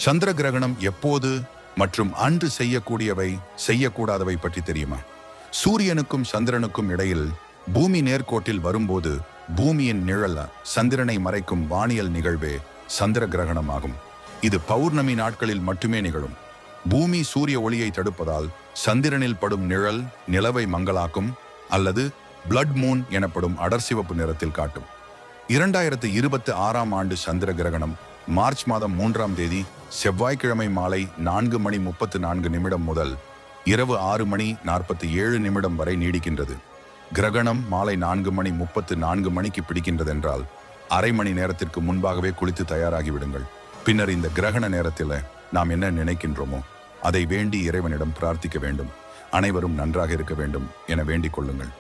சந்திர கிரகணம் எப்போது மற்றும் அன்று செய்யக்கூடியவை செய்யக்கூடாதவை பற்றி தெரியுமா? சூரியனுக்கும் சந்திரனுக்கும் இடையில் பூமி நேர்கோட்டில் வரும்போது பூமியின் நிழல் சந்திரனை மறைக்கும் வானியல் நிகழ்வே சந்திர கிரகணம் ஆகும். இது பௌர்ணமி நாட்களில் மட்டுமே நிகழும். பூமி சூரிய ஒளியை தடுப்பதால் சந்திரனில் படும் நிழல் நிலவை மங்களாக்கும் அல்லது பிளட் மூன் எனப்படும் அடர்சிவப்பு நிறத்தில் காட்டும். 2026ஆம் ஆண்டு சந்திர கிரகணம் மார்ச் மாதம் 3ஆம் தேதி செவ்வாய்க்கிழமை மாலை 4:34 முதல் இரவு 6:47 வரை நீடிக்கின்றது. கிரகணம் மாலை 4:34 பிடிக்கின்றதென்றால் அரை மணி நேரத்திற்கு முன்பாகவே குளித்து தயாராகிவிடுங்கள். பின்னர் இந்த கிரகண நேரத்தில் நாம் என்ன நினைக்கின்றோமோ அதை வேண்டி இறைவனிடம் பிரார்த்திக்க வேண்டும். அனைவரும் நன்றாக இருக்க வேண்டும் என வேண்டிக் கொள்ளுங்கள்.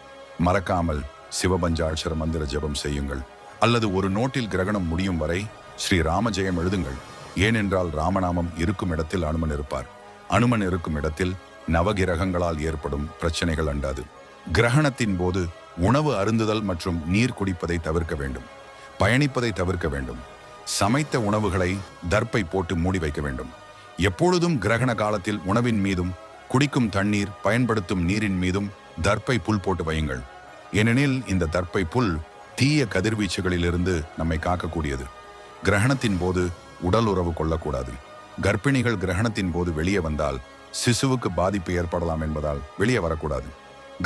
மறக்காமல் சிவபஞ்சாட்சர மந்திர ஜெபம் செய்யுங்கள். அல்லது ஒரு நோட்டில் கிரகணம் முடியும் வரை ஸ்ரீ ராம ஜெயம் எழுதுங்கள். ஏனென்றால் ராமநாமம் இருக்கும் இடத்தில் அனுமன் இருப்பார். அனுமன் இருக்கும் இடத்தில் நவகிரகங்களால் ஏற்படும் பிரச்சனைகள் அண்டாது. கிரகணத்தின் போது உணவு அருந்துதல் மற்றும் நீர் குடிப்பதை தவிர்க்க வேண்டும். பயணிப்பதை தவிர்க்க வேண்டும். சமைத்த உணவுகளை தர்ப்பை போட்டு மூடி வைக்க வேண்டும். எப்பொழுதும் கிரகண காலத்தில் உணவின் மீதும் குடிக்கும் தண்ணீர் பயன்படுத்தும் நீரின் மீதும் தர்ப்பை புல் போட்டு வையுங்கள். ஏனெனில் இந்த தர்ப்பை புல் தீய கதிர்வீச்சுகளிலிருந்து நம்மை காக்கக்கூடியது. கிரகணத்தின் போது உடல் உறவு கொள்ளக்கூடாது. கர்ப்பிணிகள் கிரகணத்தின் போது வெளியே வந்தால் சிசுவுக்கு பாதிப்பு ஏற்படலாம் என்பதால் வெளியே வரக்கூடாது.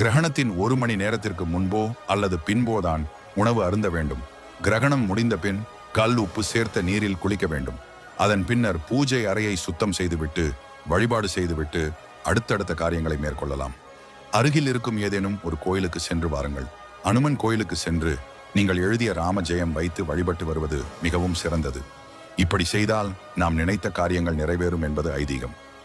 கிரகணத்தின் 1 மணி நேரத்திற்கு முன்போ அல்லது பின்போதான் உணவு அருந்த வேண்டும். கிரகணம் முடிந்த பின் கல் உப்பு சேர்த்த நீரில் குளிக்க வேண்டும். அதன் பின்னர் பூஜை அறையை சுத்தம் செய்துவிட்டு வழிபாடு செய்துவிட்டு அடுத்தடுத்த காரியங்களை மேற்கொள்ளலாம். அருகில் இருக்கும் ஏதேனும் ஒரு கோயிலுக்கு சென்று வாருங்கள். அனுமன் கோயிலுக்கு சென்று நீங்கள் எழுதிய ராம ஜெயம் வைத்து வழிபட்டு வருவது மிகவும் சிறந்தது. இப்படி செய்தால் நாம் நினைத்த காரியங்கள் நிறைவேறும் என்பது ஐதீகம்.